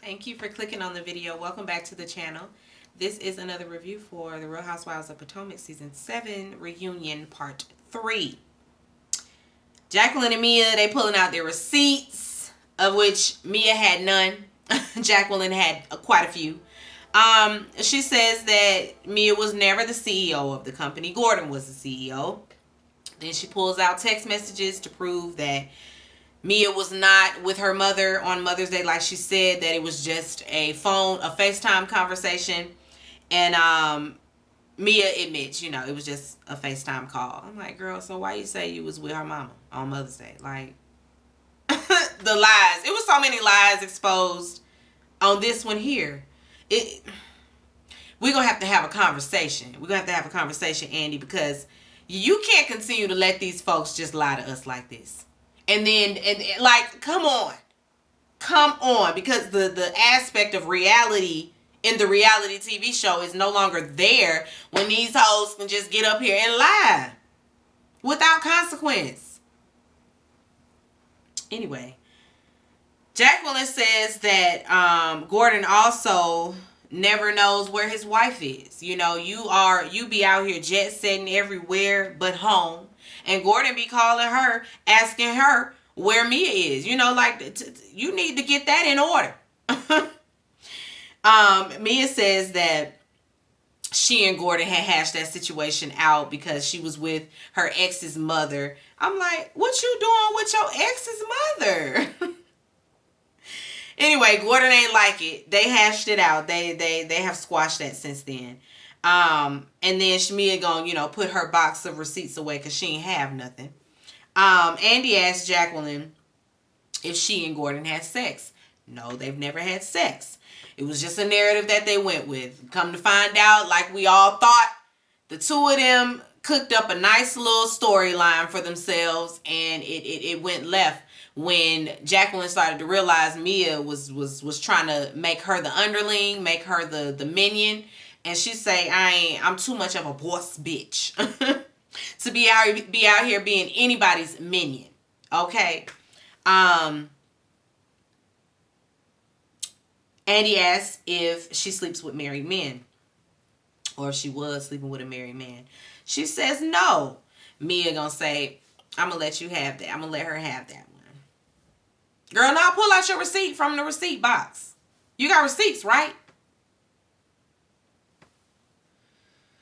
Thank you for clicking on the video. Welcome back to the channel. This is another review for the Real Housewives of Potomac Season 7 Reunion Part 3. Jacqueline and Mia, they pulling out their receipts, of which Mia had none. Jacqueline had quite a few. She says that Mia was never the CEO of the company. Gordon was the CEO. Then she pulls out text messages to prove that Mia was not with her mother on Mother's Day, like she said, that it was just a FaceTime conversation. And Mia admits, it was just a FaceTime call. I'm like, girl, so why you say you was with her mama on Mother's Day? Like, the lies. It was so many lies exposed on this one here. We're going to have a conversation. We're going to have a conversation, Andy, because you can't continue to let these folks just lie to us like this. And then, like, come on, because the aspect of reality in the reality TV show is no longer there when these hoes can just get up here and lie without consequence. Anyway, Jacqueline says that Gordon also never knows where his wife is. You be out here jet setting everywhere but home. And Gordon be calling her, asking her where Mia is. You need to get that in order. Mia says that she and Gordon had hashed that situation out because she was with her ex's mother. I'm like, what you doing with your ex's mother? Anyway, Gordon ain't like it. They hashed it out. They have squashed that since then. And then Mia gonna, put her box of receipts away because she ain't have nothing. Andy asked Jacqueline if she and Gordon had sex. No, they've never had sex. It was just a narrative that they went with. Come to find out, like we all thought, the two of them cooked up a nice little storyline for themselves, and it went left when Jacqueline started to realize Mia was trying to make her the underling, make her the minion. And she say, I'm too much of a boss bitch to be out here being anybody's minion. Okay. Andy asks if she sleeps with married men, or if she was sleeping with a married man. She says no. Mia gonna say, I'm gonna let you have that. I'm gonna let her have that one. Girl, now pull out your receipt from the receipt box. You got receipts, right?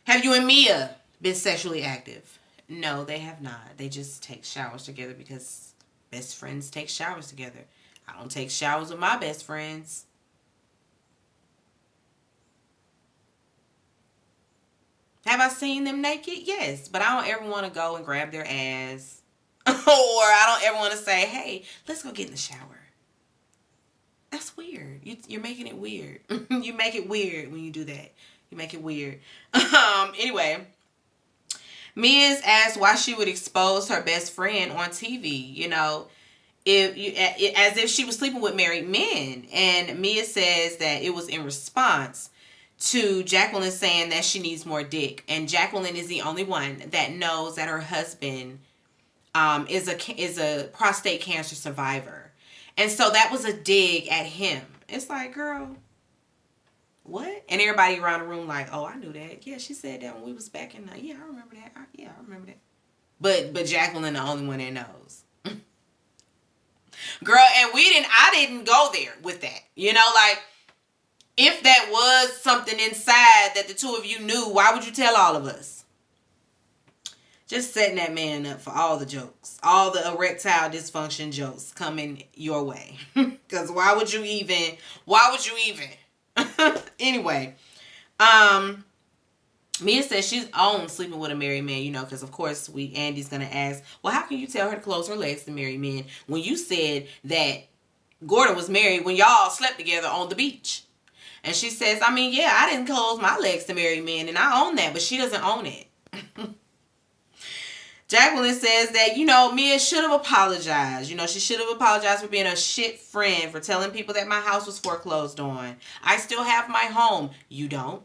Have you and Mia been sexually active? No, they have not. They just take showers together because best friends take showers together. I don't take showers with my best friends. Have I seen them naked? Yes, but I don't ever want to go and grab their ass. Or I don't ever want to say, hey, let's go get in the shower. That's weird. You're making it weird. You make it weird when you do that. You make it weird. Anyway, Mia's asked why she would expose her best friend on TV, as if she was sleeping with married men. And Mia says that it was in response to Jacqueline saying that she needs more dick. And Jacqueline is the only one that knows that her husband is a prostate cancer survivor. And so that was a dig at him. It's like, girl, what? And everybody around the room like, oh, I knew that. Yeah, she said that when we was back in the, yeah, I remember that. I remember that. But Jacqueline the only one that knows. Girl, and I didn't go there with that. If that was something inside that the two of you knew, why would you tell all of us? Just setting that man up for all the jokes. All the erectile dysfunction jokes coming your way. Because why would you even? Anyway, Mia says she's on sleeping with a married man, because of course Andy's going to ask, well, how can you tell her to close her legs to married men when you said that Gordon was married when y'all slept together on the beach? And she says, yeah, I didn't close my legs to married men, and I own that, but she doesn't own it. Jacqueline says that, Mia should have apologized. She should have apologized for being a shit friend, for telling people that my house was foreclosed on. I still have my home. You don't.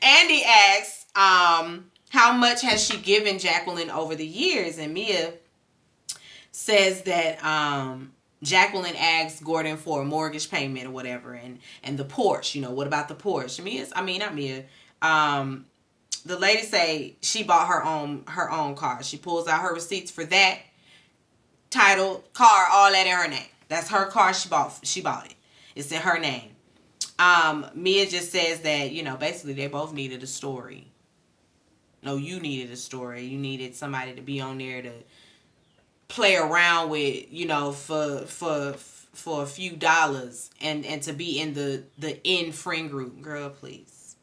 Andy asks, how much has she given Jacqueline over the years? And Mia says that Jacqueline asks Gordon for a mortgage payment or whatever, and the Porsche. What about the Porsche? Not Mia. The lady say she bought her own car. She pulls out her receipts for that, title, car, all that in her name. That's her car. She bought it. It's in her name. Mia just says that basically they both needed a story. No, you needed a story. You needed somebody to be on there to play around with, for a few dollars, and to be in the friend group. Girl, please.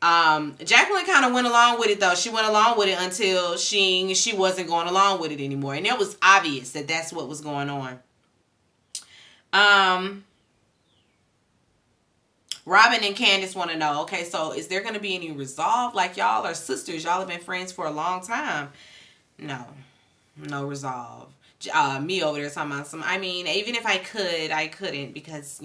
Jacqueline kind of went along with it though. She went along with it until she wasn't going along with it anymore, and it was obvious that that's what was going on. Robin and Candace want to know, okay, so is there going to be any resolve? Like, y'all are sisters. Y'all have been friends for a long time. No resolve. Me over there talking about even if I could, I couldn't, because,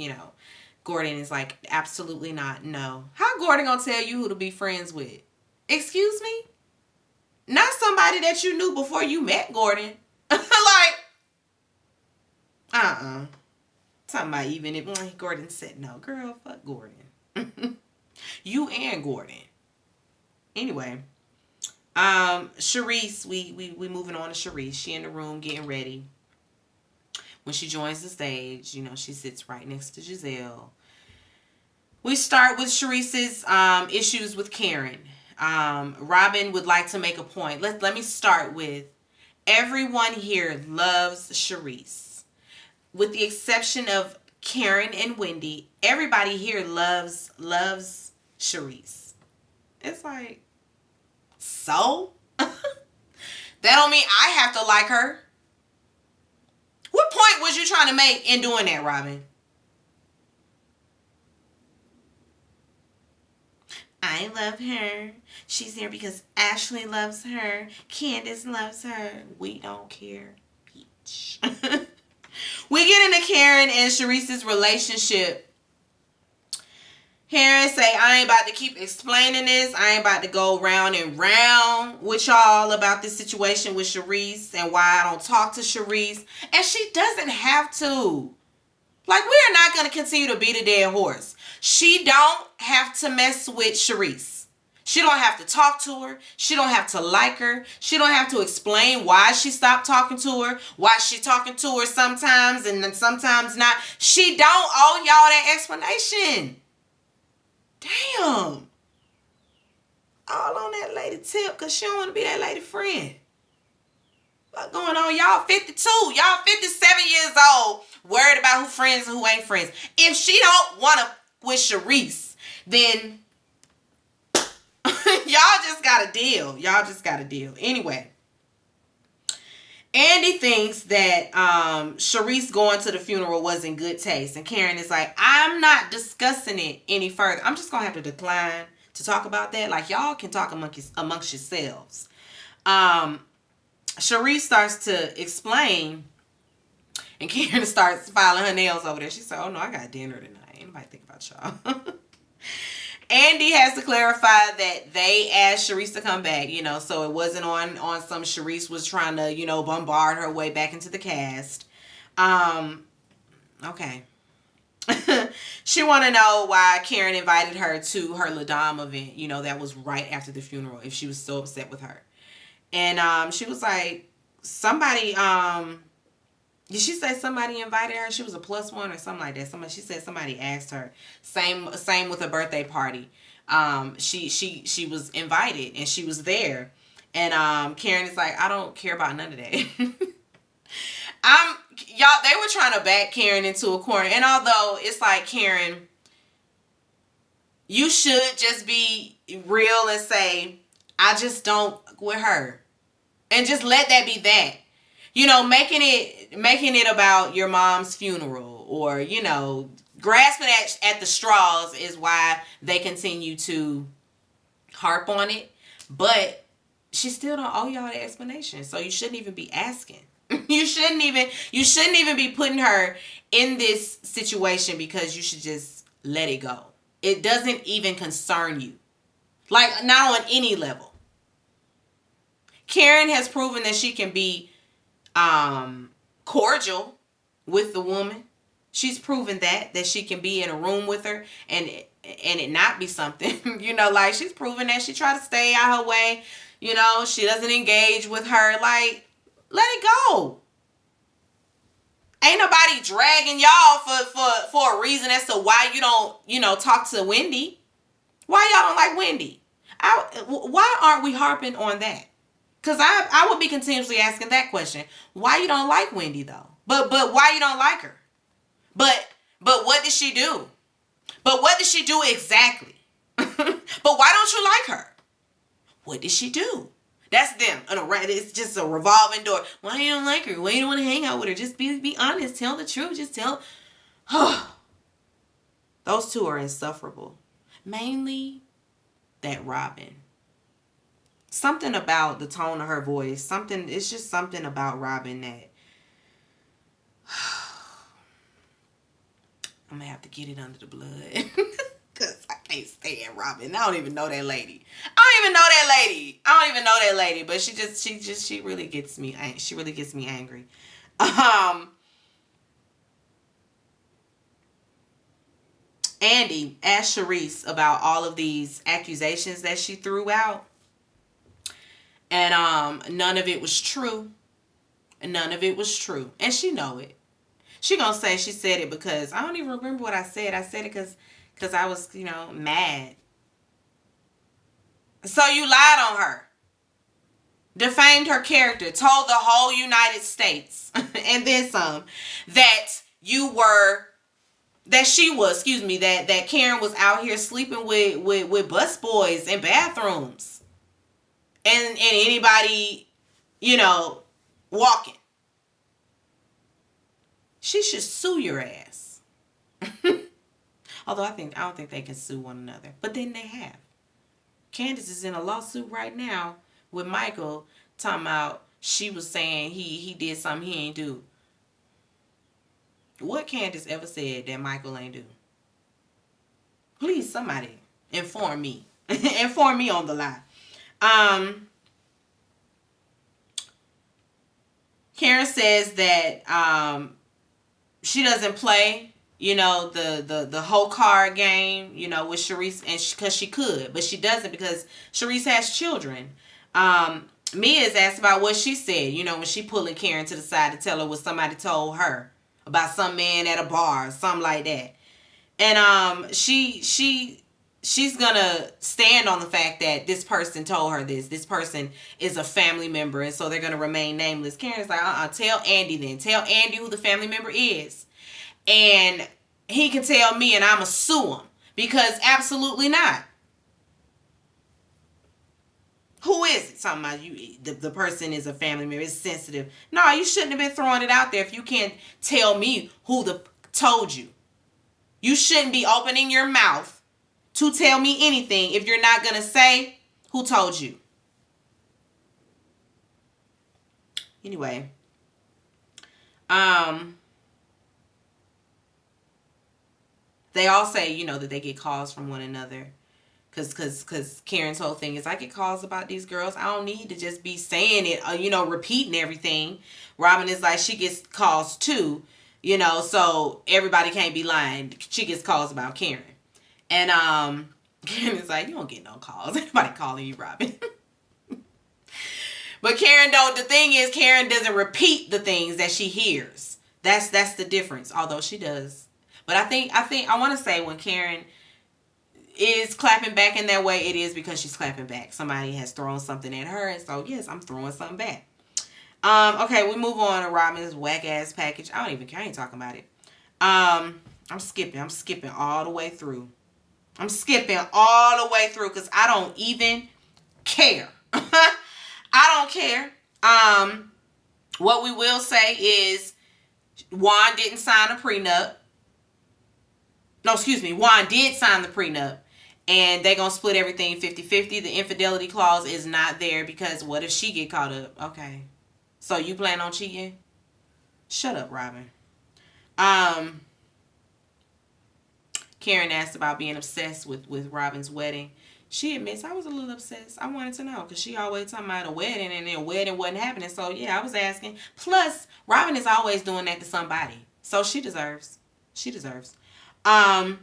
Gordon is like, absolutely not, no. How Gordon gonna tell you who to be friends with? Excuse me? Not somebody that you knew before you met Gordon. Like, talking about even if Gordon said no. Girl, fuck Gordon. You and Gordon. Anyway, Sharice, we moving on to Sharice. She in the room getting ready. When she joins the stage, she sits right next to Giselle. We start with Sharice's issues with Karen. Robin would like to make a point. Let me start with, everyone here loves Sharice. With the exception of Karen and Wendy, everybody here loves Sharice. It's like, so? That don't mean I have to like her. What point was you trying to make in doing that, Robin? I love her. She's here because Ashley loves her. Candace loves her. We don't care, bitch. We get into Karen and Sharice's relationship. Karen say, I ain't about to keep explaining this. I ain't about to go round and round with y'all about this situation with Sharice and why I don't talk to Sharice. And she doesn't have to. Like, we are not going to continue to beat a dead horse. She don't have to mess with Sharice. She don't have to talk to her. She don't have to like her. She don't have to explain why she stopped talking to her, why she talking to her sometimes and then sometimes not. She don't owe y'all that explanation. Damn. All on that lady tip because she don't want to be that lady friend. What's going on? Y'all 52. Y'all 57 years old. Worried about who friends and who ain't friends. If she don't want to with Sharice, then y'all just got a deal. Y'all just got a deal. Anyway. Andy thinks that Sharice going to the funeral was in good taste. And Karen is like, I'm not discussing it any further. I'm just going to have to decline to talk about that. Like, y'all can talk amongst yourselves. Sharice starts to explain. And Karen starts filing her nails over there. She said, oh, no, I got dinner tonight. Ain't nobody think about y'all. Andy has to clarify that they asked Sharice to come back, so it wasn't on some Sharice was trying to, bombard her way back into the cast. Okay. She want to know why Karen invited her to her Ladam event, that was right after the funeral, if she was so upset with her. And she was like, somebody, did she say somebody invited her? She was a +1 or something like that. She said somebody asked her. Same with a birthday party. She was invited and she was there. And Karen is like, I don't care about none of that. Y'all, they were trying to back Karen into a corner. And although it's like, Karen, you should just be real and say, I just don't with her. And just let that be that. Making it about your mom's funeral or, grasping at the straws is why they continue to harp on it. But she still don't owe y'all the explanation. So you shouldn't even be asking. You shouldn't even be putting her in this situation because you should just let it go. It doesn't even concern you. Like, not on any level. Karen has proven that she can be cordial with the woman. She's proven that she can be in a room with her and it not be something. Like she's proven that she try to stay out her way. She doesn't engage with her. Like, let it go. Ain't nobody dragging y'all for a reason as to why you don't, talk to Wendy. Why y'all don't like Wendy? Why aren't we harping on that? Because I would be continuously asking that question. Why you don't like Wendy though? But why you don't like her? But what did she do? But what did she do exactly? But why don't you like her? What did she do? That's them. It's just a revolving door. Why you don't like her? Why you don't want to hang out with her? Just be honest. Tell the truth. Just tell. Those two are insufferable. Mainly that Robin. Something about the tone of her voice. It's just something about Robin that I'm going to have to get it under the blood. Because I can't stand Robin. I don't even know that lady. But she really gets me. She really gets me angry. Andy asked Charisse about all of these accusations that she threw out. And none of it was true. And she know it. She gonna say she said it because I don't even remember what I said. I said it because I was, mad. So you lied on her. Defamed her character. Told the whole United States and then some that Karen was out here sleeping with busboys in bathrooms. And anybody, walking. She should sue your ass. Although I don't think they can sue one another. But then they have. Candace is in a lawsuit right now with Michael talking about she was saying he did something he ain't do. What Candace ever said that Michael ain't do? Please, somebody inform me. Inform me on the lie. Karen says that she doesn't play, the whole card game, with Charisse, and because she could, but she doesn't because Charisse has children. Mia's asked about what she said, when she pulling Karen to the side to tell her what somebody told her about some man at a bar or something like that. And she's gonna stand on the fact that this person told her this. This person is a family member, and so they're gonna remain nameless. Karen's like, tell Andy then. Tell Andy who the family member is. And he can tell me and I'ma sue him. Because absolutely not. Who is it? Talking about you, the person is a family member. It's sensitive. No, you shouldn't have been throwing it out there if you can't tell me who told you. You shouldn't be opening your mouth to tell me anything if you're not going to say who told you. Anyway. They all say, that they get calls from one another. Because Karen's whole thing is, I get calls about these girls. I don't need to just be saying it, repeating everything. Robin is like, she gets calls too, so everybody can't be lying. She gets calls about Karen. And Karen is like, you don't get no calls. Anybody calling you, Robin. But Karen the thing is, Karen doesn't repeat the things that she hears. That's the difference, although she does. But I want to say when Karen is clapping back in that way, it is because she's clapping back. Somebody has thrown something at her, and so yes, I'm throwing something back. Okay, we move on to Robin's whack ass package. I don't even care. I ain't talking about it. I'm skipping all the way through. Because I don't even care. I don't care. What we will say is Juan didn't sign a prenup. No, excuse me. Juan did sign the prenup. And they're going to split everything 50-50. The infidelity clause is not there because what if she get caught up? Okay. So you plan on cheating? Shut up, Robin. Karen asked about being obsessed with Robin's wedding. She admits, I was a little obsessed. I wanted to know because she always talking about a wedding and then a wedding wasn't happening. So, yeah, I was asking. Plus, Robin is always doing that to somebody. So she deserves. Um,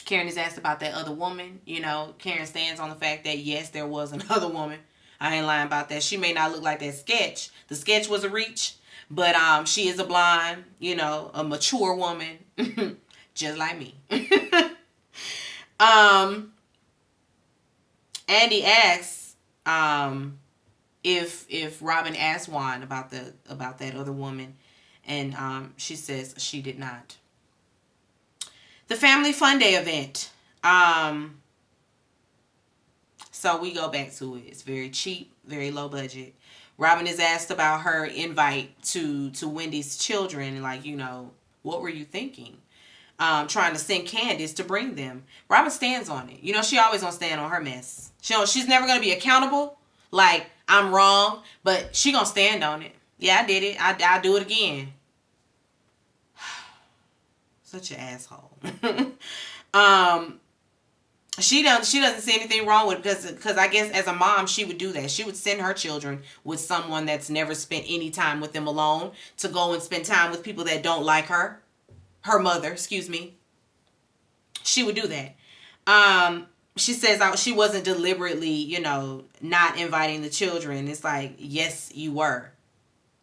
Karen is asked about that other woman. You know, Karen stands on the fact that yes, there was another woman. I ain't lying about that. She may not look like that sketch. The sketch was a reach, but she is a blonde, you know, a mature woman, just like me. um, Andy asks if Robin asked Juan about that other woman, and she says she did not. The Family Fun Day event. So we go back to it. It's very cheap, very low budget. Robin is asked about her invite to Wendy's children, like, you know, what were you thinking? Trying to send Candace to bring them. Robin stands on it. You know, she always gonna stand on her mess. She's never gonna be accountable. Like, I'm wrong, but she gonna stand on it. Yeah, I did it. I'll do it again. Such an asshole. She doesn't see anything wrong with it because I guess as a mom she would do that. She would send her children with someone that's never spent any time with them alone to go and spend time with people that don't like her. Her mother, excuse me. She would do that. She says she wasn't deliberately, you know, not inviting the children. It's like, yes, you were.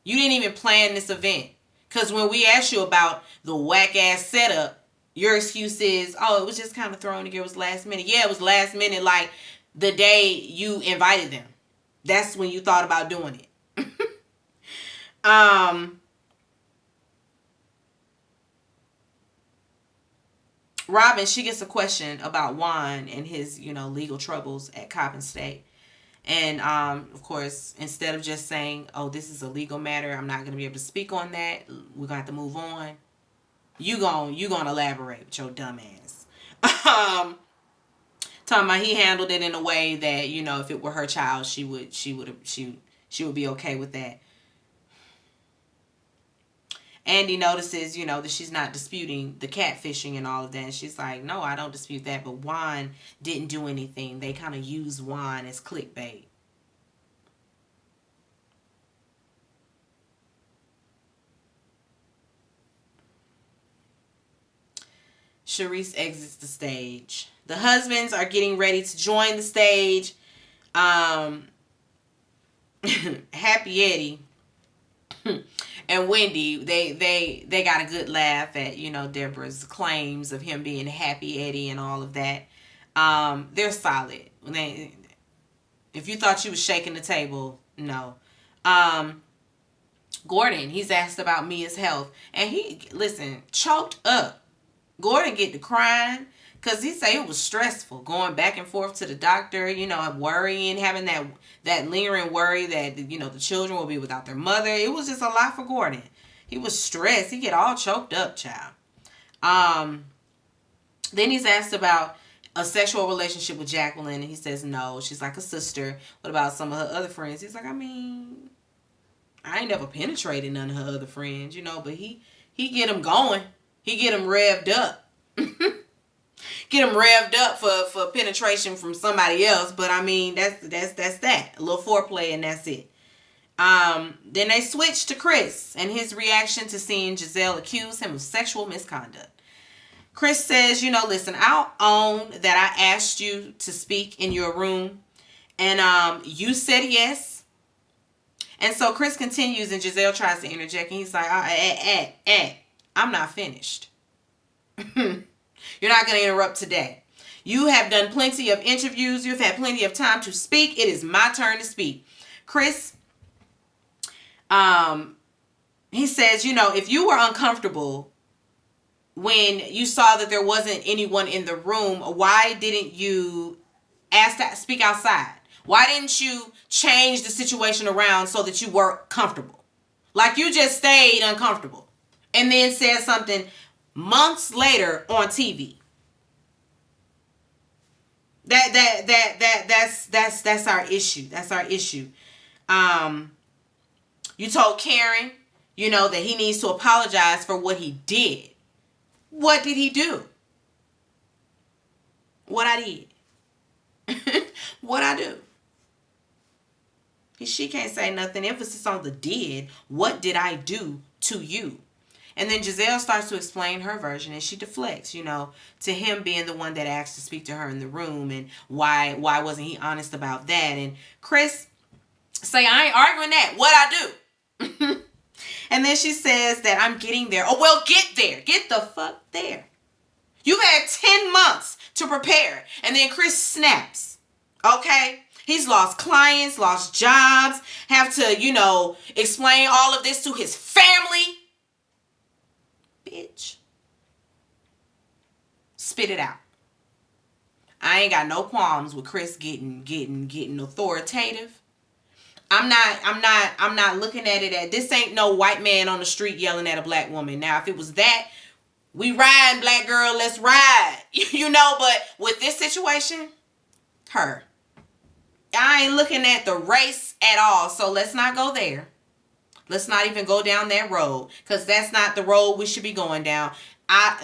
You didn't even plan this event. Because when we asked you about the whack ass setup, your excuse is, oh, it was just kind of thrown together. It was last minute. Yeah, it was last minute, like the day you invited them. That's when you thought about doing it. Robin, she gets a question about Juan and his, you know, legal troubles at Coppin State. And, of course, instead of just saying, oh, this is a legal matter, I'm not going to be able to speak on that, we're going to have to move on. You gonna elaborate with your dumb ass. Talking about he handled it in a way that, you know, if it were her child, she would be okay with that. Andy notices, you know, that she's not disputing the catfishing and all of that. And she's like, no, I don't dispute that. But Juan didn't do anything. They kind of use Juan as clickbait. Charisse exits the stage. The husbands are getting ready to join the stage. Happy Eddie and Wendy, they got a good laugh at, you know, Deborah's claims of him being Happy Eddie and all of that. They're solid. If you thought you was shaking the table, no. Gordon, he's asked about Mia's health, and he, listen, choked up. Gordon get to crying because he say it was stressful going back and forth to the doctor, you know, worrying, having that lingering worry that, you know, the children will be without their mother. It was just a lot for Gordon. He was stressed. He get all choked up, child. Then he's asked about a sexual relationship with Jacqueline, and he says no. She's like a sister. What about some of her other friends? He's like, I mean, I ain't never penetrated none of her other friends, you know, but he get them going. He get them revved up. Get them revved up for penetration from somebody else. But I mean, that's that. A little foreplay and that's it. Then they switch to Chris and his reaction to seeing Giselle accuse him of sexual misconduct. Chris says, you know, listen, I'll own that I asked you to speak in your room. And you said yes. And so Chris continues and Giselle tries to interject. And he's like, I'm not finished. You're not going to interrupt today. You have done plenty of interviews. You've had plenty of time to speak. It is my turn to speak. Chris, he says, you know, if you were uncomfortable when you saw that there wasn't anyone in the room, why didn't you ask to speak outside? Why didn't you change the situation around so that you were comfortable? Like you just stayed uncomfortable and then said something months later on TV. That's our issue. That's our issue. You told Karen, you know, that he needs to apologize for what he did. What did he do? What I did. What I do. She can't say nothing. Emphasis on the did. What did I do to you? And then Giselle starts to explain her version, and she deflects, to him being the one that asked to speak to her in the room, and why wasn't he honest about that? And Chris say, I ain't arguing that. What I do? And then she says that I'm getting there. Oh, well, get there. Get the fuck there. You've had 10 months to prepare. And then Chris snaps. Okay? He's lost clients, lost jobs, have to, explain all of this to his family. Bitch. Spit it out. I ain't got no qualms with Chris getting authoritative. I'm not looking at it as, this ain't no white man on the street yelling at a black woman. Now, if it was that, we riding, black girl, let's ride. But with this situation, her. I ain't looking at the race at all. So let's not go there. Let's not even go down that road, because that's not the road we should be going down. That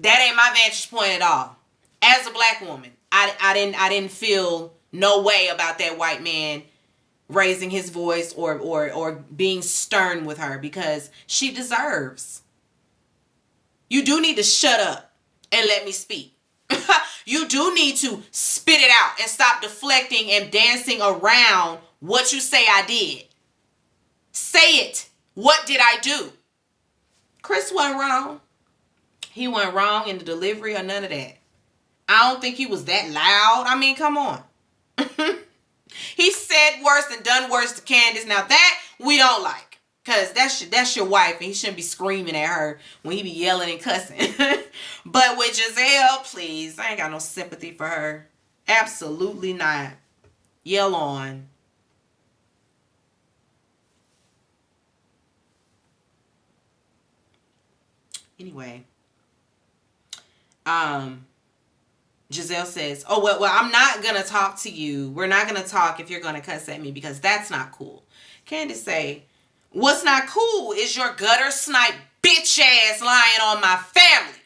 ain't my vantage point at all. As a black woman, I didn't feel no way about that white man raising his voice or being stern with her, because she deserves. You do need to shut up and let me speak. You do need to spit it out and stop deflecting and dancing around what you say I did. Say it. What did I do? Chris wasn't wrong. He wasn't wrong in the delivery or none of that. I don't think he was that loud. I mean, come on. He said worse and done worse to Candace. Now that we don't like, because that's your wife, and he shouldn't be screaming at her when he be yelling and cussing. But with Giselle, please, I ain't got no sympathy for her. Absolutely not. Yell on. Anyway, Giselle says, oh, well, I'm not going to talk to you. We're not going to talk if you're going to cuss at me, because that's not cool. Candace say, what's not cool is your gutter snipe bitch ass lying on my family.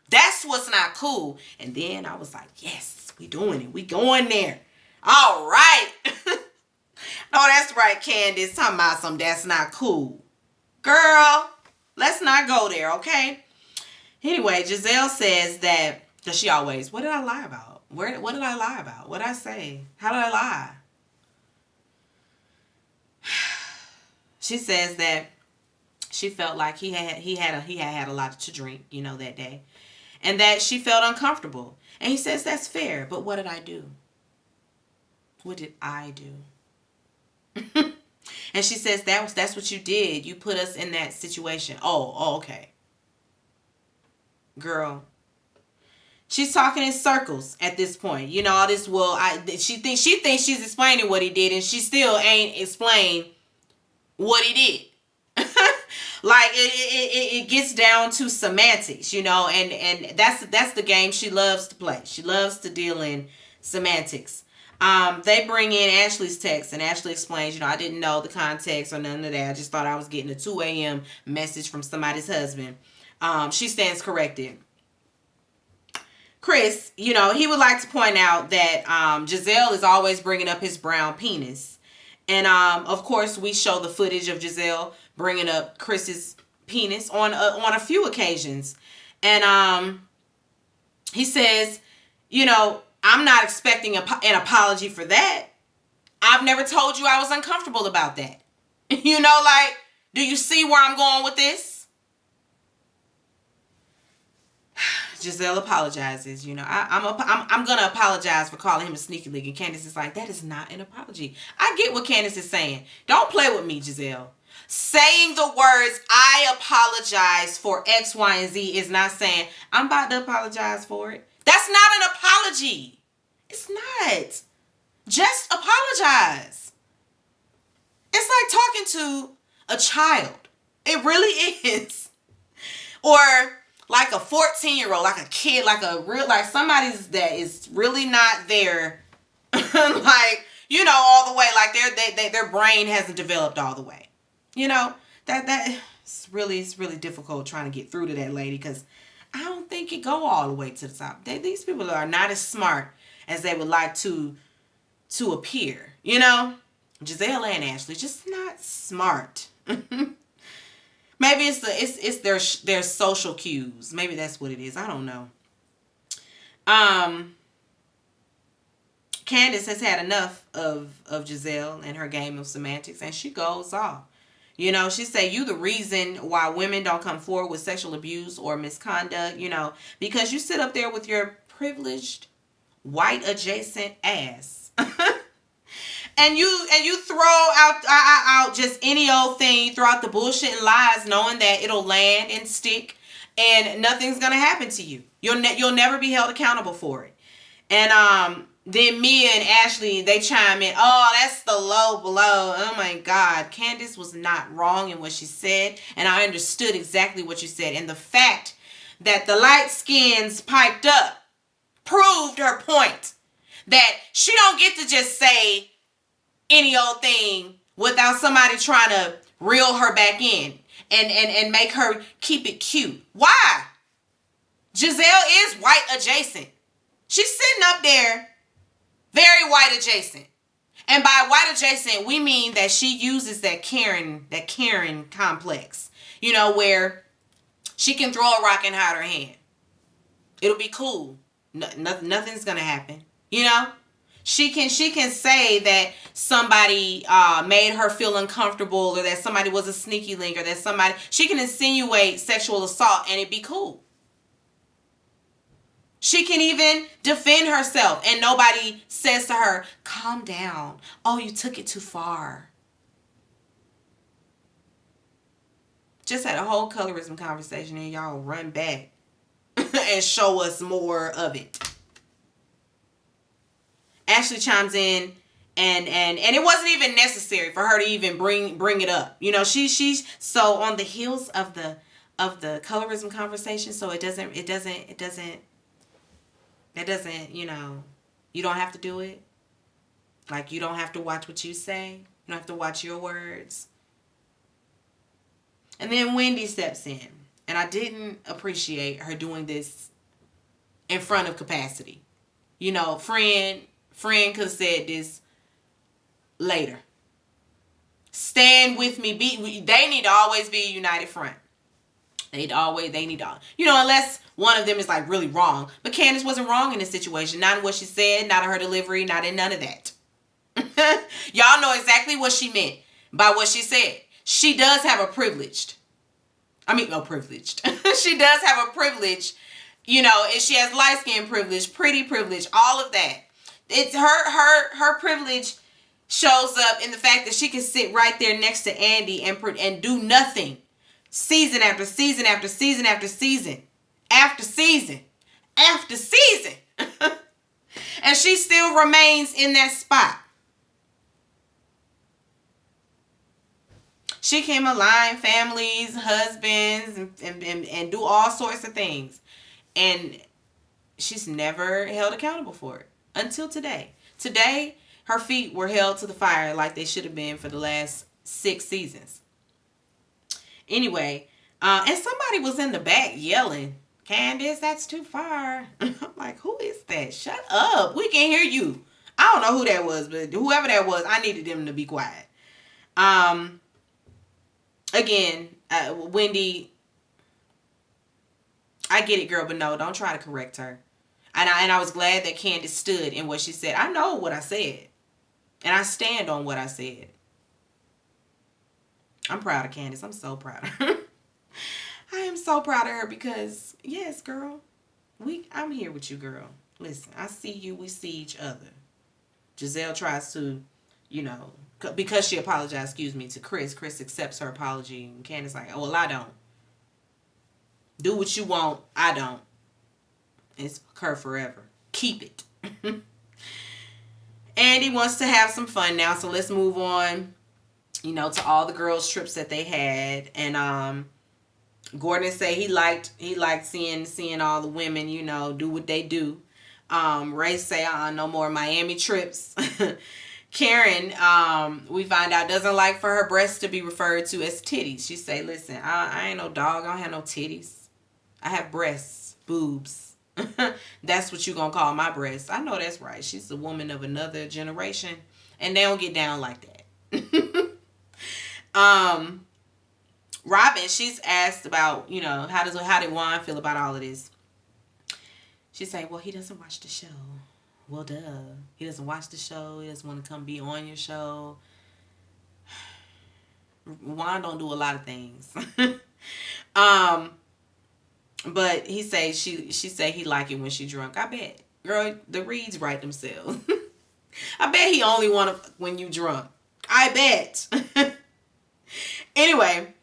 That's what's not cool. And then I was like, yes, we doing it. We going there. All right. No, that's right, Candace. Talking about something that's not cool. Girl, let's not go there, okay? Anyway, Giselle says that, because she always, what did I lie about? What did I lie about? What did I say? How did I lie? She says that she felt like he had a lot to drink, that day. And that she felt uncomfortable. And he says that's fair, but what did I do? What did I do? And she says that's what you did. You put us in that situation. Oh, okay. Girl. She's talking in circles at this point. All this, she thinks she's explaining what he did, and she still ain't explained what he did. Like it gets down to semantics, and that's the game she loves to play. She loves to deal in semantics. They bring in Ashley's text, and Ashley explains, I didn't know the context or none of that. I just thought I was getting a 2 a.m. message from somebody's husband. She stands corrected. Chris, he would like to point out that Giselle is always bringing up his brown penis. And, of course, we show the footage of Giselle bringing up Chris's penis on a few occasions. And he says, I'm not expecting an apology for that. I've never told you I was uncomfortable about that. Do you see where I'm going with this? Giselle apologizes. I'm gonna apologize for calling him a sneaky link, and Candace is like, that is not an apology. I get what Candace is saying. Don't play with me, Giselle. Saying the words I apologize for X, Y, and Z is not saying I'm about to apologize for it. That's not an apology. It's not. Just apologize. It's like talking to a child. It really is. Or like a 14-year-old, like a kid, like somebody that is really not there, all the way, like their brain hasn't developed all the way. It's really difficult trying to get through to that lady, because I don't think it go all the way to the top. These people are not as smart as they would like to appear. Giselle and Ashley, just not smart. Maybe it's their social cues. Maybe that's what it is. I don't know. Um, Candace has had enough of Giselle and her game of semantics, and she goes off. She say, you the reason why women don't come forward with sexual abuse or misconduct, because you sit up there with your privileged white adjacent ass. And you throw out just any old thing, you throw out the bullshit and lies, knowing that it'll land and stick, and nothing's gonna happen to you. You'll never be held accountable for it. And then Mia and Ashley, they chime in. Oh, that's the low blow. Oh my God, Candace was not wrong in what she said, and I understood exactly what you said. And the fact that the light skins piped up proved her point, that she don't get to just say any old thing without somebody trying to reel her back in and make her keep it cute. Why? Giselle is white adjacent. She's sitting up there very white adjacent. And by white adjacent, we mean that she uses that Karen complex, where she can throw a rock and hide her hand. It'll be cool. Nothing's gonna happen. She can say that somebody made her feel uncomfortable, or that somebody was a sneaky link, or that she can insinuate sexual assault and it'd be cool. She can even defend herself and nobody says to her, calm down. Oh, you took it too far. Just had a whole colorism conversation and y'all run back and show us more of it. Ashley chimes in and it wasn't even necessary for her to even bring it up. She's so on the heels of the colorism conversation, so it doesn't you don't have to do it. Like, you don't have to watch what you say. You don't have to watch your words. And then Wendy steps in. And I didn't appreciate her doing this in front of Capacity. Friend could have said this later. Stand with me. They need to always be a united front. They need to, unless one of them is like really wrong. But Candace wasn't wrong in this situation. Not in what she said, not in her delivery, not in none of that. Y'all know exactly what she meant by what she said. She does have a privileged. Privileged. She does have a privilege, and she has light skin privilege, pretty privilege, all of that. It's her privilege shows up in the fact that she can sit right there next to Andy and do nothing. Season after season after season after season after season after season. And she still remains in that spot. She can align families, husbands, and do all sorts of things. And she's never held accountable for it until today. Today, her feet were held to the fire like they should have been for the last 6 seasons. Anyway, and somebody was in the back yelling, Candace, that's too far. I'm like, who is that? Shut up. We can hear you. I don't know who that was, but whoever that was, I needed them to be quiet. Again, Wendy, I get it, girl, but no, don't try to correct her. And I was glad that Candace stood in what she said. I know what I said. And I stand on what I said. I'm proud of Candace. I'm so proud of her. I am so proud of her because, yes, girl, I'm here with you, girl. Listen, I see you. We see each other. Giselle tries to, because she apologized, to Chris. Chris accepts her apology. And Candace like, oh, well, I don't. Do what you want. I don't. It's her forever. Keep it. Andy wants to have some fun now, so let's move on, to all the girls' trips that they had. And Gordon say he liked seeing all the women, do what they do. Ray say, no more Miami trips. Karen, we find out, doesn't like for her breasts to be referred to as titties. She say, listen, I ain't no dog. I don't have no titties. I have breasts, boobs. That's what you gonna call my breasts. I know that's right. She's a woman of another generation, and they don't get down like that. Robin, she's asked about, how did Juan feel about all of this? She's saying, well, he doesn't watch the show. Well, duh. He doesn't watch the show. He doesn't want to come be on your show. Juan don't do a lot of things. But she say he like it when she drunk. I bet. Girl, the reads write themselves. I bet he only want to when you drunk. I bet. Anyway,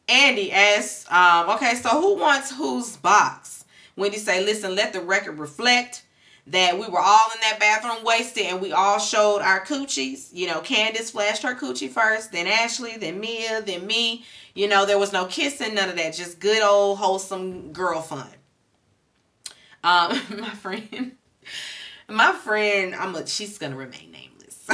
Andy asks, okay, so who wants whose box? Wendy say, listen, let the record reflect that we were all in that bathroom wasted and we all showed our coochies. Candace flashed her coochie first, then Ashley, then Mia, then me. There was no kissing, none of that. Just good old wholesome girl fun. My friend, she's gonna remain nameless.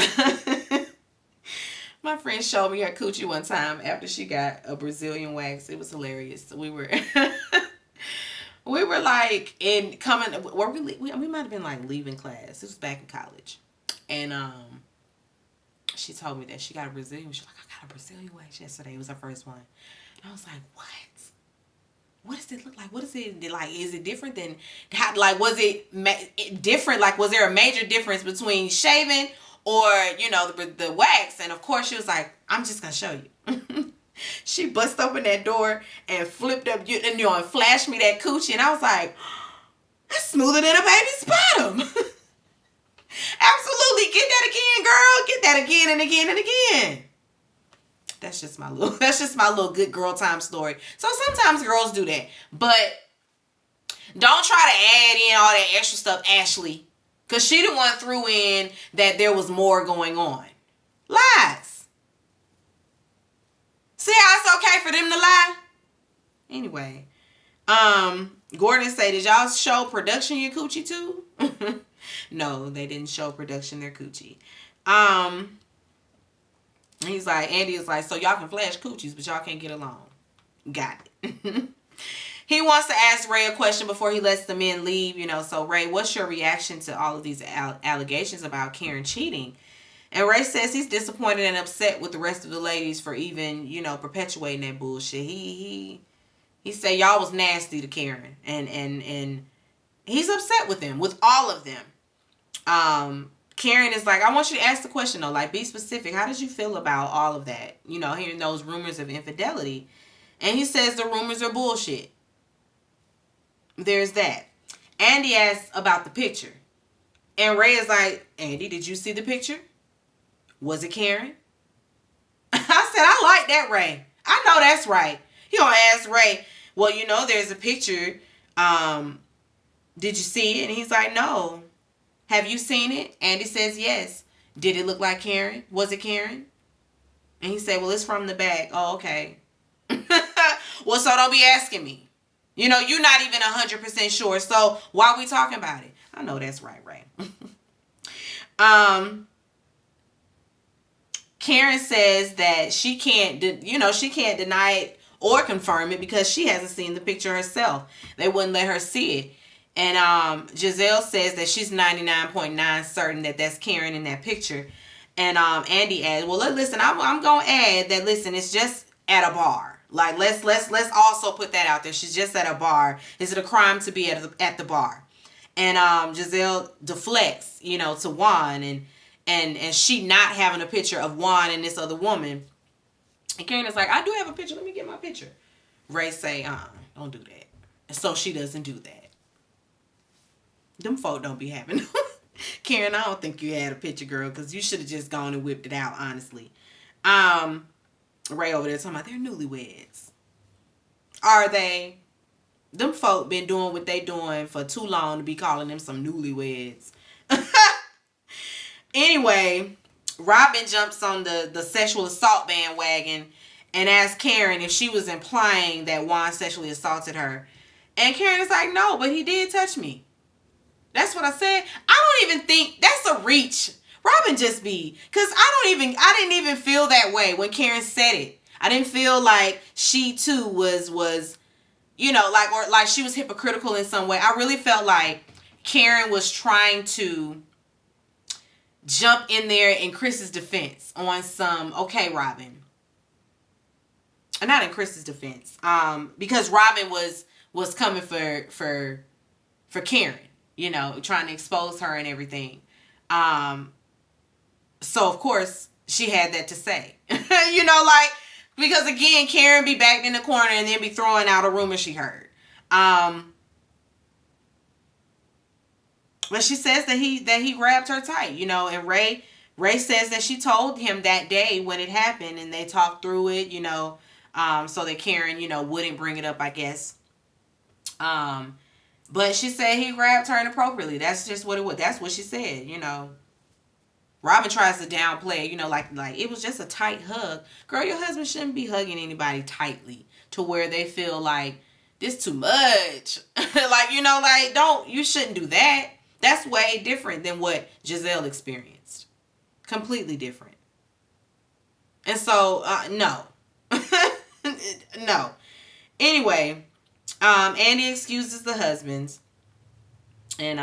My friend showed me her coochie one time after she got a Brazilian wax. It was hilarious. We were like we might have been like leaving class. This was back in college. And she told me that she got a Brazilian. She was like, I got a Brazilian wax yesterday. It was her first one. And I was like, what? What does it look like? What is it like? Is it different than how? Like, was it different? Like, was there a major difference between shaving or the wax? And of course, she was like, I'm just gonna show you. She bust open that door and flipped up, and flashed me that coochie, and I was like, that's smoother than a baby's bottom. Absolutely, get that again, girl. Get that again and again and again. That's just my little good girl time story. So sometimes girls do that. But don't try to add in all that extra stuff, Ashley. Because she the one threw in that there was more going on. Lies. See how it's okay for them to lie? Anyway. Gordon said, did y'all show production your coochie too? No, they didn't show production their coochie. He's like, Andy is like, so y'all can flash coochies, but y'all can't get along. Got it. He wants to ask Ray a question before he lets the men leave. So Ray, what's your reaction to all of these allegations about Karen cheating? And Ray says he's disappointed and upset with the rest of the ladies for even, perpetuating that bullshit. He said y'all was nasty to Karen, and he's upset with them, with all of them. Karen is like, I want you to ask the question though, like, be specific. How did you feel about all of that? Hearing those rumors of infidelity. And he says the rumors are bullshit. There's that. Andy asks about the picture. And Ray is like, Andy, did you see the picture? Was it Karen? I said, I like that, Ray. I know that's right. He gonna ask Ray, well, there's a picture. Did you see it? And he's like, no. Have you seen it? Andy says, yes. Did it look like Karen? Was it Karen? And he said, well, it's from the back. Oh, okay. Well, so don't be asking me. You're not even 100% sure. So why are we talking about it? I know that's right, Ray. Karen says that she can't deny it or confirm it because she hasn't seen the picture herself. They wouldn't let her see it. And Giselle says that she's 99.9 certain that that's Karen in that picture. And Andy adds, well, listen, I'm gonna add that. Listen, it's just at a bar. Like, let's also put that out there. She's just at a bar. Is it a crime to be at the bar? And Giselle deflects, to Juan and she not having a picture of Juan and this other woman. And Karen is like, I do have a picture. Let me get my picture. Ray say, don't do that. And so she doesn't do that. Them folk don't be having. Karen, I don't think you had a picture, girl, because you should have just gone and whipped it out, honestly. Ray over there talking about they're newlyweds. Are they? Them folk been doing what they doing for too long to be calling them some newlyweds. Anyway, Robin jumps on the sexual assault bandwagon and asks Karen if she was implying that Juan sexually assaulted her. And Karen is like, no, but he did touch me. That's what I said. I don't even think that's a reach. Robin just be, because I didn't even feel that way when Karen said it. I didn't feel like she too was like she was hypocritical in some way. I really felt like Karen was trying to jump in there in Chris's defense on some, okay, Robin, not in Chris's defense, because Robin was coming for Karen, you know, trying to expose her and everything. So of course she had that to say, you know, like, because again, Karen be backed in the corner and then be throwing out a rumor she heard. But she says that he grabbed her tight, you know, and Ray says that she told him that day when it happened, and they talked through it, you know, so that Karen, you know, wouldn't bring it up, I guess. But she said he grabbed her inappropriately. That's just what it was. That's what she said, you know. Robin tries to downplay, you know, like it was just a tight hug. Girl, your husband shouldn't be hugging anybody tightly to where they feel like this too much. Like, you know, like, you shouldn't do that. That's way different than what Giselle experienced. Completely different. And so, no. No. Anyway, Andy excuses the husbands. And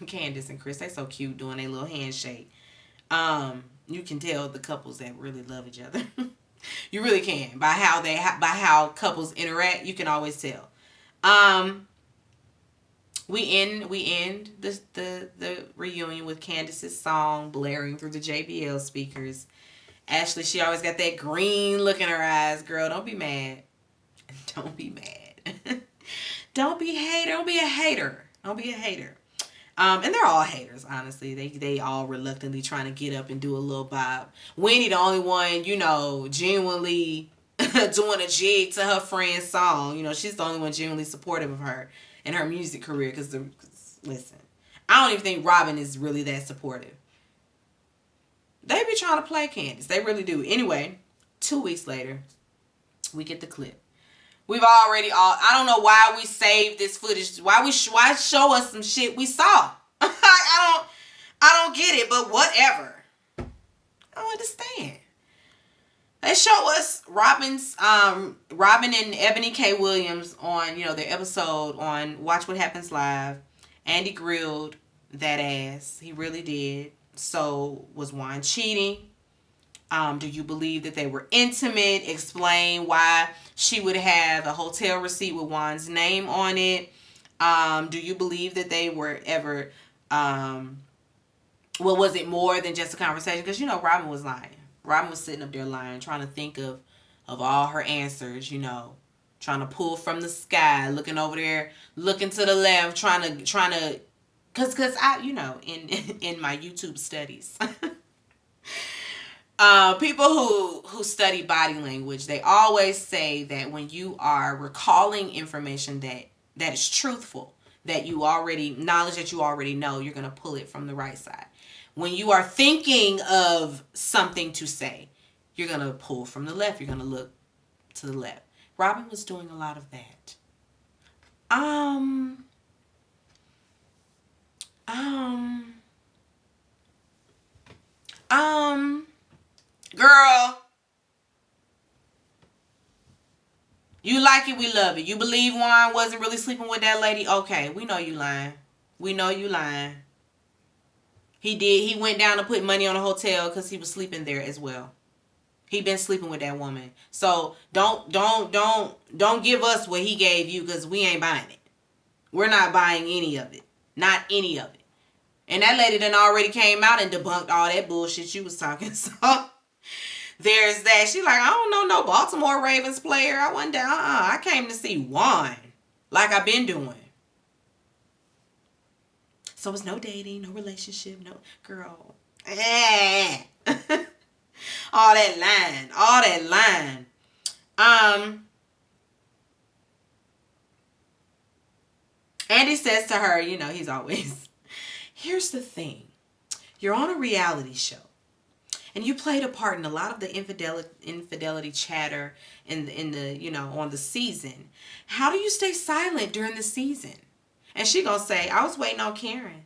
Candace and Chris, they so cute doing a little handshake. You can tell the couples that really love each other. You really can. By how couples interact, you can always tell. We end the reunion with Candace's song blaring through the JBL speakers. Ashley, she always got that green look in her eyes. Girl, don't be mad. Don't be mad. Don't be a hater. Don't be a hater. Don't be a hater. And they're all haters, honestly. They all reluctantly trying to get up and do a little bob. Winnie, the only one, you know, genuinely doing a jig to her friend's song. You know, she's the only one genuinely supportive of her in her music career. Because, listen, I don't even think Robin is really that supportive. They be trying to play Candace. They really do. Anyway, 2 weeks later, we get the clip. We've already I don't know why we saved this footage. Why show us some shit we saw? I don't get it, but whatever. I don't understand. They show us Robin and Ebony K. Williams on, you know, their episode on Watch What Happens Live. Andy grilled that ass. He really did. So was Juan cheating? Do you believe that they were intimate? Explain why she would have a hotel receipt with Juan's name on it. Do you believe that they were ever, was it more than just a conversation? Because, you know, Robin was lying. Robin was sitting up there lying, trying to think of all her answers, you know, trying to pull from the sky, looking over there, looking to the left, trying to, because I, you know, in my YouTube studies, people who study body language, they always say that when you are recalling information that is truthful, that you already, knowledge that you already know, you're going to pull it from the right side. When you are thinking of something to say, you're going to pull from the left. You're going to look to the left. Robin was doing a lot of that. Girl, you like it, we love it. You believe Juan wasn't really sleeping with that lady? Okay, we know you lying. We know you lying. He did. He went down to put money on a hotel because he was sleeping there as well. He been sleeping with that woman. So don't give us what he gave you, because we ain't buying it. We're not buying any of it. Not any of it. And that lady done already came out and debunked all that bullshit you was talking. So there's that. She like, I don't know no Baltimore Ravens player. I went down. I came to see Juan, like I've been doing. So it's no dating, no relationship, no girl. All that line. Andy says to her, you know, he's always, here's the thing. You're on a reality show. And you played a part in a lot of the infidelity chatter in the you know, on the season. How do you stay silent during the season? And she gonna say, I was waiting on Karen.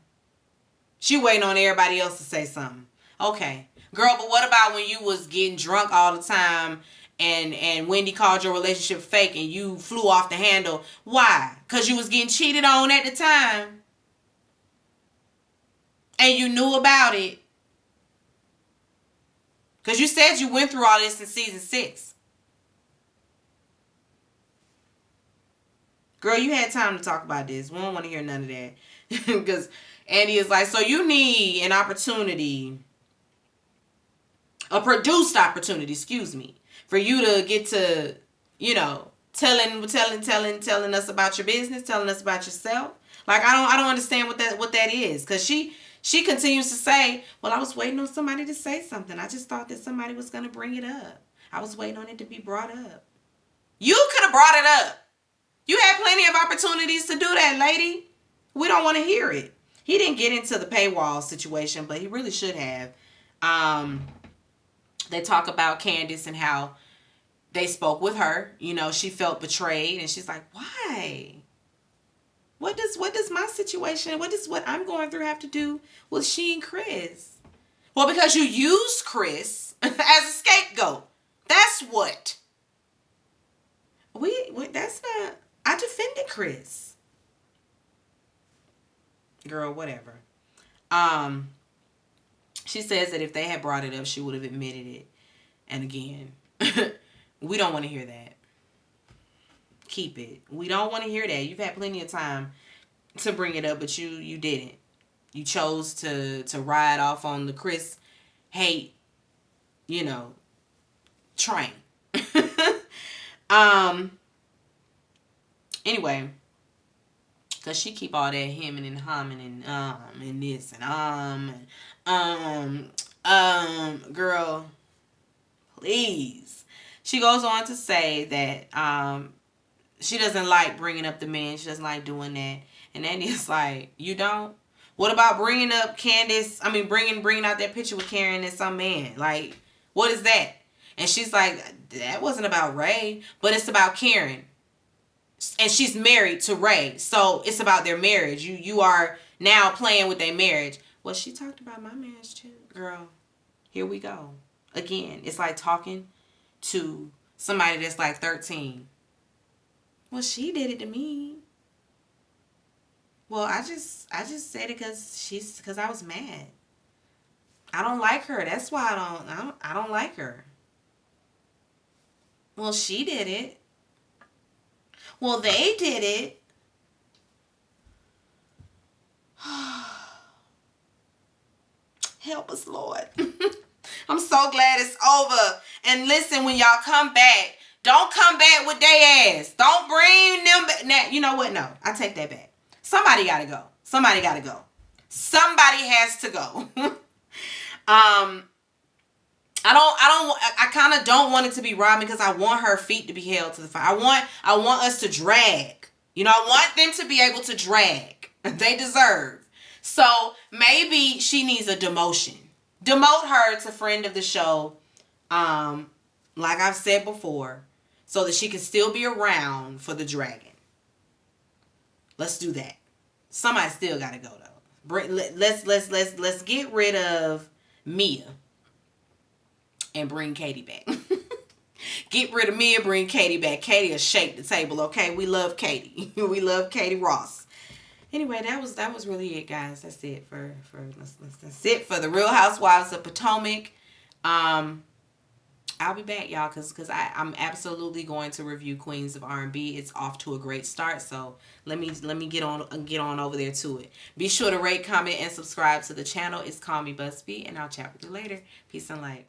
She waiting on everybody else to say something. Okay. Girl, but what about when you was getting drunk all the time and Wendy called your relationship fake and you flew off the handle? Why? Because you was getting cheated on at the time. And you knew about it. Because you said you went through all this in season 6. Girl, you had time to talk about this. We don't want to hear none of that. Because Andy is like, so you need an opportunity, a produced opportunity, excuse me, for you to get to, you know, telling us about your business, telling us about yourself. Like, I don't understand what that is. Because she continues to say, well, I was waiting on somebody to say something. I just thought that somebody was going to bring it up. I was waiting on it to be brought up. You could have brought it up. You had plenty of opportunities to do that, lady. We don't want to hear it. He didn't get into the paywall situation, but he really should have. They talk about Candace and how they spoke with her. You know, she felt betrayed, and she's like, why? What does my situation, what does what I'm going through have to do with she and Chris? Well, because you used Chris as a scapegoat. That's what. That's not, I defended Chris. Girl, whatever. She says that if they had brought it up, she would have admitted it. And again, we don't want to hear that. Keep it. We don't want to hear that. You've had plenty of time to bring it up, but you didn't. You chose to ride off on the Chris hate, you know, train. Anyway, cause she keep all that hemming and humming and this and girl, please. She goes on to say that she doesn't like bringing up the men. She doesn't like doing that. And Andy is like, you don't? What about bringing up Candace? I mean, bringing out that picture with Karen and some man. Like, what is that? And she's like, that wasn't about Ray, but it's about Karen. And she's married to Ray. So it's about their marriage. You are now playing with their marriage. Well, she talked about my marriage too. Girl, here we go. Again, it's like talking to somebody that's like 13. Well, she did it to me. Well, I just said it because I was mad. I don't like her. That's why I don't like her. Well, she did it. Well, they did it. Help us, Lord. I'm so glad it's over. And listen, when y'all come back, don't come back with their ass. Don't bring them back. Now, you know what? No, I take that back. Somebody got to go. Somebody got to go. Somebody has to go. I kind of don't want it to be Robin because I want her feet to be held to the fire. I want us to drag. You know, I want them to be able to drag. They deserve. So maybe she needs a demotion. Demote her to friend of the show. Like I've said before, so that she can still be around for the dragon. Let's do that. Somebody still gotta go though. Let's get rid of Mia and bring Katie back. Get rid of Mia, bring Katie back. Katie will shake the table, okay? We love Katie. We love Katie Ross. Anyway, that was really it, guys. That's it for the Real Housewives of Potomac. I'll be back, y'all, because I'm absolutely going to review Queens of R&B. It's off to a great start, so let me get on over there to it. Be sure to rate, comment, and subscribe to the channel. It's Call Me Busby, and I'll chat with you later. Peace and light.